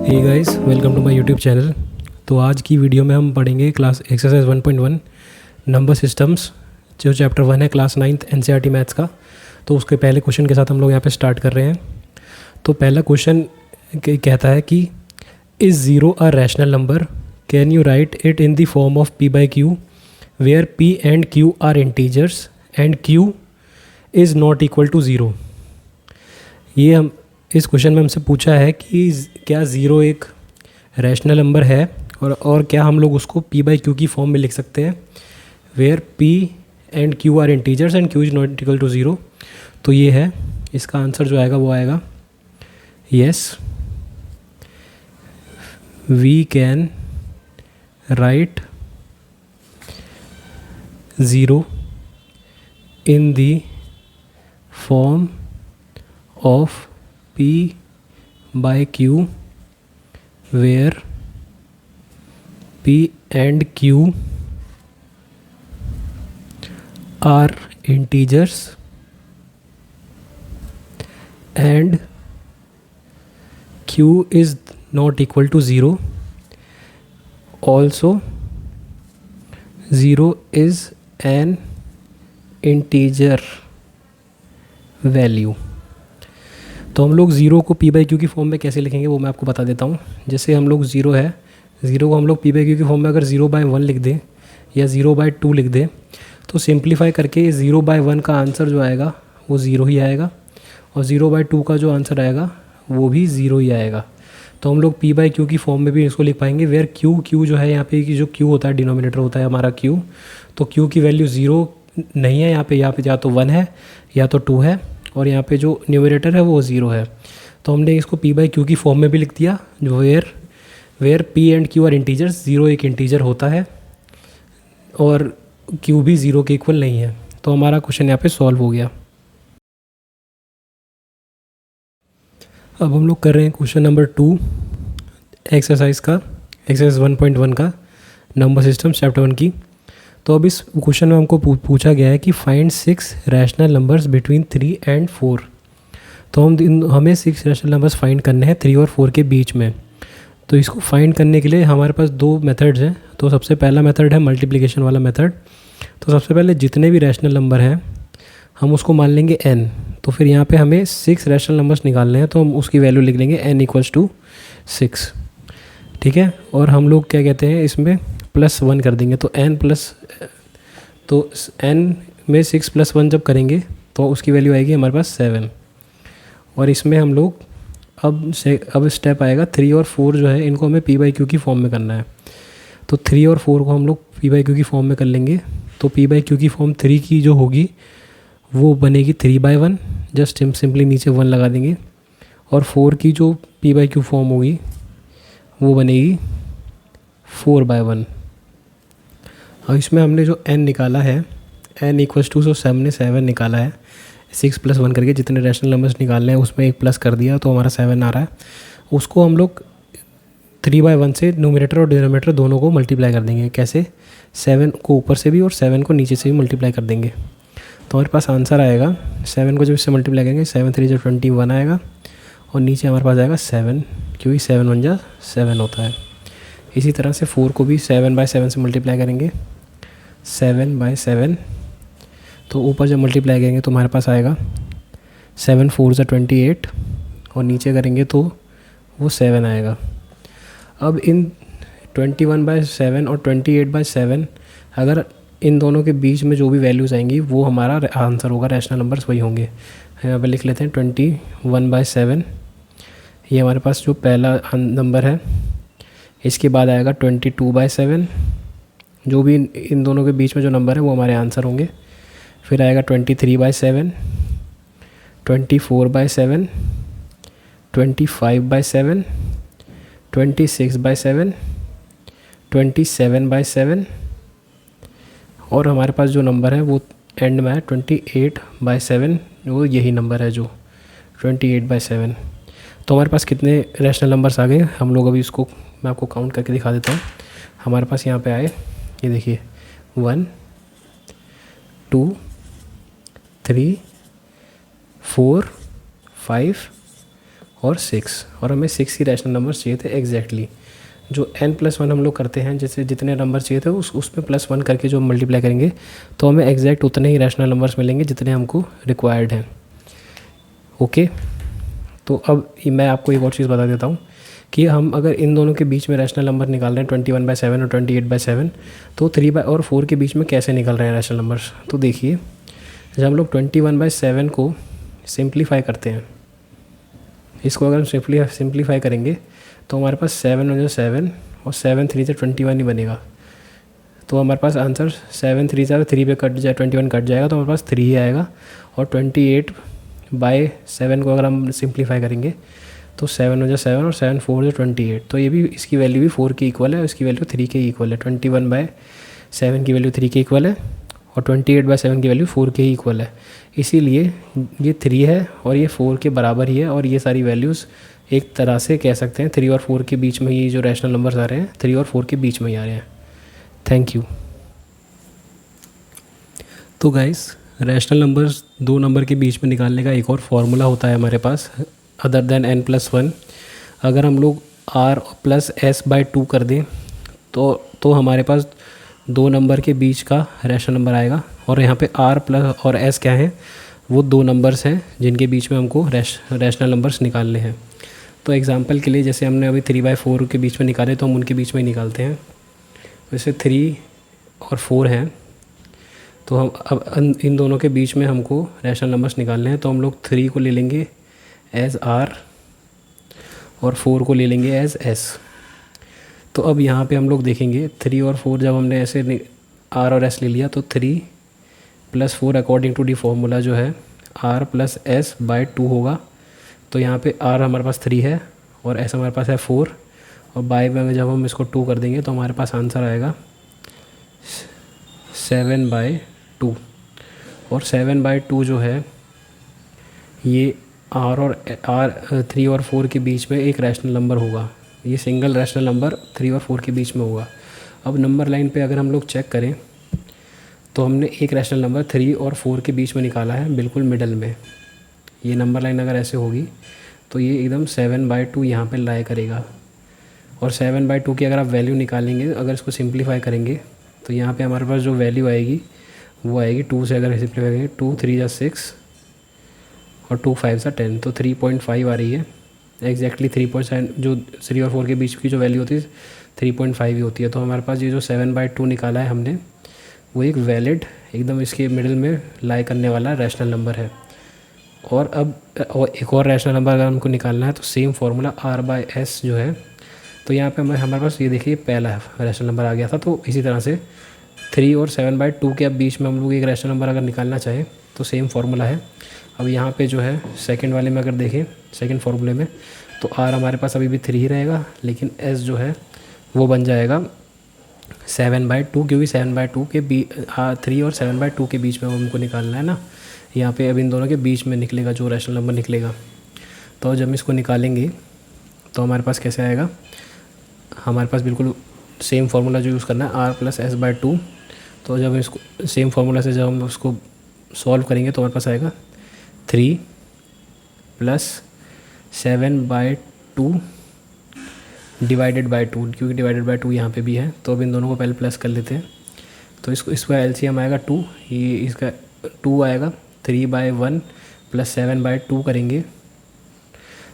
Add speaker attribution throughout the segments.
Speaker 1: Hey guys, welcome to my YouTube channel. तो आज की वीडियो में हम पढ़ेंगे क्लास एक्सरसाइज 1.1 नंबर सिस्टम्स, जो चैप्टर 1 है क्लास 9th एनसीईआरटी मैथ्स का। तो उसके पहले क्वेश्चन के साथ हम लोग यहाँ पे स्टार्ट कर रहे हैं। तो पहला क्वेश्चन कहता है कि is zero a rational number, can you write it in the form of p by Q where p and q are integers and q is not equal to zero. ये हम इस क्वेश्चन में हमसे पूछा है कि क्या ज़ीरो एक रैशनल नंबर है और क्या हम लोग उसको p बाई क्यू की फॉर्म में लिख सकते हैं, where p and q are integers and q is not equal to zero. तो ये है, इसका आंसर जो आएगा वो आएगा yes, we can write zero in the form of p by q where p and q are integers and q is not equal to 0. Also 0 is an integer value. तो हम लोग ज़ीरो को p by Q की फॉर्म में कैसे लिखेंगे वो मैं आपको बता देता हूँ। जैसे हम लोग ज़ीरो है, ज़ीरो को हम लोग p बाई क्यू की फॉर्म में अगर 0/1 लिख दें या 0/2 लिख दें तो सिंप्लीफाई करके 0/1 का आंसर जो आएगा वो ज़ीरो ही आएगा और 0/2 का जो आंसर आएगा वो भी ज़ीरो ही आएगा। तो हम लोग p बाई क्यू की फॉर्म में भी इसको लिख पाएंगे, वेयर क्यू जो है यहाँ पे कि जो q होता है डिनोमिनेटर होता है हमारा q, तो q की वैल्यू ज़ीरो नहीं है यहाँ पे या तो 1 है या तो 2 है और यहाँ पे जो न्यूमरेटर है वो 0 है। तो हमने इसको p बाई क्यू की फॉर्म में भी लिख दिया, जो where p and q are integers, zero एक इंटीजर होता है और q भी ज़ीरो के इक्वल नहीं है। तो हमारा क्वेश्चन यहाँ पे सॉल्व हो गया। अब हम लोग कर रहे हैं क्वेश्चन नंबर 2 एक्सरसाइज 1.1 का, नंबर सिस्टम चैप्टर 1 की। तो अब इस क्वेश्चन में हमको पूछा गया है कि find 6 rational numbers between 3 and 4। तो हमें 6 रैशनल नंबर्स फाइंड करने हैं 3 और 4 के बीच में। तो इसको फाइंड करने के लिए हमारे पास दो मेथड्स हैं। तो सबसे पहला मेथड है मल्टीप्लिकेशन वाला मेथड। तो सबसे पहले जितने भी रैशनल नंबर हैं हम उसको मान लेंगे n। तो फिर यहाँ पे हमें 6 रैशनल नंबर्स निकालने हैं, तो हम उसकी वैल्यू लिख लेंगे n इक्वल्स टू 6, ठीक है। और हम लोग क्या कहते हैं, इसमें +1 कर देंगे। तो n में 6 + 1 जब करेंगे तो उसकी वैल्यू आएगी हमारे पास 7। और इसमें हम लोग अब स्टेप आएगा 3 और 4 जो है इनको हमें p बाई क्यू की फॉर्म में करना है। तो 3 और 4 को हम लोग p बाई क्यू की फॉर्म में कर लेंगे। तो p बाई क्यू की फॉर्म 3 की जो होगी वो बनेगी 3/1, जस्ट सिंपली नीचे 1 लगा देंगे। और 4 की जो p बाई क्यू फॉर्म होगी वो बनेगी 4/1। और इसमें हमने जो n निकाला है, n इक्वल्स टू, सो हमने 7 निकाला है। 6 + 1 करके जितने रैशनल नंबर्स निकालने हैं उसमें एक प्लस कर दिया तो हमारा 7 आ रहा है। उसको हम लोग 3/1 से न्यूमरेटर और डिनोमिनेटर दोनों को मल्टीप्लाई कर देंगे। कैसे? 7 को ऊपर से भी और 7 को नीचे से भी मल्टीप्लाई कर देंगे। तो हमारे पास आंसर आएगा, 7 को जब इससे मल्टीप्लाई करेंगे 7 3 × 21 आएगा और नीचे हमारे पास आएगा 7, क्योंकि 7 1 × 7 होता है। इसी तरह से 4 को भी 7/7 से मल्टीप्लाई करेंगे, 7/7। तो ऊपर जब मल्टीप्लाई करेंगे तो हमारे पास आएगा 7 4 × 28 और नीचे करेंगे तो वो 7 आएगा। अब इन 21/7 और 28/7 अगर इन दोनों के बीच में जो भी वैल्यूज़ आएंगी वो हमारा आंसर होगा, रैशनल नंबर्स वही होंगे। यहाँ पे लिख लेते हैं 21/7, ये हमारे पास जो पहला नंबर है। इसके बाद आएगा 22/7, जो भी इन दोनों के बीच में जो नंबर है वो हमारे आंसर होंगे। फिर आएगा 23/7, 24/7, 25/7, 26/7, 27/7 और हमारे पास जो नंबर है वो एंड में है 28/7, वो यही नंबर है जो 28/7। तो हमारे पास कितने रैशनल नंबर्स आ गए, हम लोग अभी इसको मैं आपको काउंट करके दिखा देता हूँ। हमारे पास यहाँ पे आए, ये देखिए 1 2 3 4 5 और 6, और हमें 6 ही रैशनल नंबर्स चाहिए थे एग्जैक्टली। जो n+1 हम लोग करते हैं, जैसे जितने नंबर चाहिए थे उसमें +1 करके जो मल्टीप्लाई करेंगे तो हमें एग्जैक्ट उतने ही रैशनल नंबर्स मिलेंगे जितने हमको रिक्वायर्ड हैं। ओके, तो अब मैं आपको एक और चीज़ बता देता हूँ कि हम अगर इन दोनों के बीच में रैशनल नंबर निकाल रहे हैं 21/7 और 28/7, तो 3 और 4 के बीच में कैसे निकल रहे हैं रैशनल नंबर्स। तो देखिए, जब हम लोग 21/7 को सिंप्लीफाई करते हैं, इसको अगर हम सिंप्लीफाई करेंगे तो हमारे पास 7 हो 7 और 7 3 से 21 ही बनेगा। तो हमारे पास आंसर 7 3 से 3 पे कट जाए 21 कट जाएगा, तो हमारे पास 3 ही आएगा। और 28/7 को अगर हम सिंप्लीफाई करेंगे तो 7 हो 7 और 7 4 जो 28, तो ये भी इसकी वैल्यू भी 4 के इक्वल है और इसकी वैल्यू 3 के इक्वल है। 21/7 की वैल्यू 3 के इक्वल है और 28/7 की वैल्यू 4 के ही इक्वल है। इसीलिए ये 3 है और ये 4 के बराबर ही है, और ये सारी वैल्यूज़ एक तरह से कह सकते हैं 3 और 4 के बीच में, ये जो रैशनल नंबर्स आ रहे हैं 3 और 4 के बीच में ही आ रहे हैं। Thank you. तो गाइस, रैशनल नंबर्स 2 नंबर के बीच में निकालने का एक और फार्मूला होता है हमारे पास अदर देन n+1। अगर हम लोग r+s/2 कर दें तो हमारे पास 2 नंबर के बीच का रैशनल नंबर आएगा। और यहाँ पे r+ और s क्या है, वो 2 नंबर्स हैं जिनके बीच में हमको रैशनल नंबर्स निकालने हैं। तो एग्जांपल के लिए, जैसे हमने अभी 3/4 के बीच में निकाले तो हम उनके बीच में ही निकालते हैं। वैसे 3 और 4 हैं, तो हम अब इन दोनों के बीच में हमको रैशनल नंबर्स निकालने हैं। तो हम लोग 3 को ले लेंगे एज r और 4 को ले लेंगे एज s। तो अब यहाँ पे हम लोग देखेंगे 3 और 4 जब हमने ऐसे r और s ले लिया तो 3 + 4 अकॉर्डिंग टू डी फॉर्मूला जो है r+s/2 होगा। तो यहाँ पे r हमारे पास 3 है और s हमारे पास है 4, और बाय में जब हम इसको 2 कर देंगे तो हमारे पास आंसर आएगा 7/2। और 7/2 जो है ये r 3 और 4 के बीच में एक रैशनल नंबर होगा। ये सिंगल रैशनल नंबर 3 और 4 के बीच में होगा। अब नंबर लाइन पे अगर हम लोग चेक करें तो हमने एक रैशनल नंबर 3 और 4 के बीच में निकाला है, बिल्कुल मिडल में। ये नंबर लाइन अगर ऐसे होगी तो ये एकदम 7/2 यहाँ पे लाई करेगा। और 7/2 की अगर आप वैल्यू निकालेंगे, अगर इसको सिंप्लीफाई करेंगे तो यहाँ पे हमारे पास जो वैल्यू आएगी वो आएगी 2 से अगर सिंप्लीफाई करेंगे 2 3 6 और 2 5 10, तो 3.5 आ रही है एग्जैक्टली। 3.7 जो 3 और 4 के बीच की जो वैल्यू होती है 3.5 ही होती है। तो हमारे पास ये जो 7/2 निकाला है हमने, वो एक वैलिड एकदम इसके मिडिल में लाई करने वाला रैशनल नंबर है। और अब एक और रैशनल नंबर अगर हमको निकालना है तो सेम फार्मूला r/s जो है, तो यहाँ पे हमारे पास ये देखिए पहला रैशनल नंबर आ गया था। तो इसी तरह से 3 और 7/2 के अब बीच में हम लोग एक रैशनल नंबर अगर निकालना चाहें तो सेम फार्मूला है। अब यहाँ पे जो है सेकंड वाले में अगर देखें, सेकंड फार्मूले में, तो r हमारे पास अभी भी 3 ही रहेगा, लेकिन s जो है वो बन जाएगा 7/2, क्योंकि 7/2 के 3 और 7/2 के बीच में हमको निकालना है ना। यहाँ पे अब इन दोनों के बीच में निकलेगा जो रैशनल नंबर निकलेगा। तो जब इसको निकालेंगे तो हमारे पास कैसे आएगा, हमारे पास बिल्कुल सेम फार्मूला जो यूज़ करना है r+s/2। तो जब इसको सेम फार्मूला से जब हम उसको सॉल्व करेंगे तो हमारे पास आएगा 3 + 7/2 डिवाइडेड बाय 2, क्योंकि डिवाइडेड बाय 2 यहाँ पे भी है। तो अब इन दोनों को पहले प्लस कर लेते हैं। तो इसका एलसीएम आएगा 2, ये इसका 2 आएगा। 3/1 + 7/2 करेंगे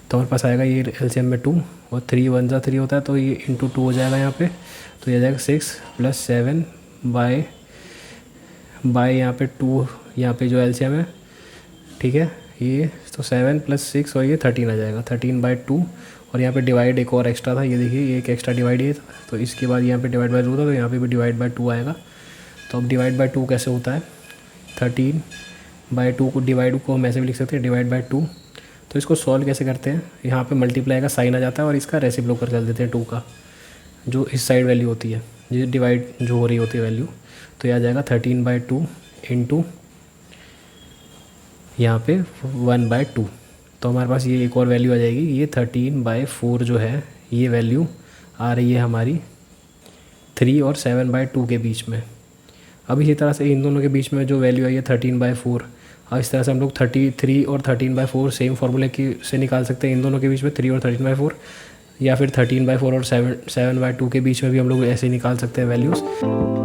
Speaker 1: तो हमारे पास आएगा ये एलसीएम में 2, और 3 1 जा 3 होता है तो ये इंटू 2 हो जाएगा यहाँ पे। तो ये जाएगा 6 + 7 बाय यहाँ पे 2, यहाँ पे जो एलसीएम है, ठीक है, ये तो 7 + 6 और ये 13 आ जाएगा, 13/2। और यहाँ पे डिवाइड एक और एक्स्ट्रा था, ये देखिए ये एक एक्स्ट्रा डिवाइड ये था, तो इसके बाद यहाँ पे डिवाइड बाय 2 था, तो यहाँ पे भी डिवाइड बाय 2 आएगा। तो अब डिवाइड बाय 2 कैसे होता है, 13/2 को डिवाइड को हम ऐसे भी लिख सकते हैं डिवाइड बाय 2। तो इसको सॉल्व कैसे करते हैं, यहाँ पे मल्टीप्लाई का साइन आ जाता है और इसका रेसिप्रोकल कर देते हैं 2 का, जो इस साइड वैल्यू होती है, ये डिवाइड जो हो रही होती है वैल्यू। तो यह आ जाएगा 13/2 इंटू यहाँ पे 1/2। तो हमारे पास ये एक और वैल्यू आ जाएगी, ये 13/4 जो है ये वैल्यू आ रही है हमारी 3 और 7/2 के बीच में। अब इसी तरह से इन दोनों के बीच में जो वैल्यू आई है 13/4, और इस तरह से हम लोग 33 और 13/4 सेम फार्मूले की से निकाल सकते हैं इन दोनों के बीच में, 3 और 13/4, या फिर 13/4 और 7/2 के बीच में भी हम लोग ऐसे निकाल सकते हैं वैल्यूज़।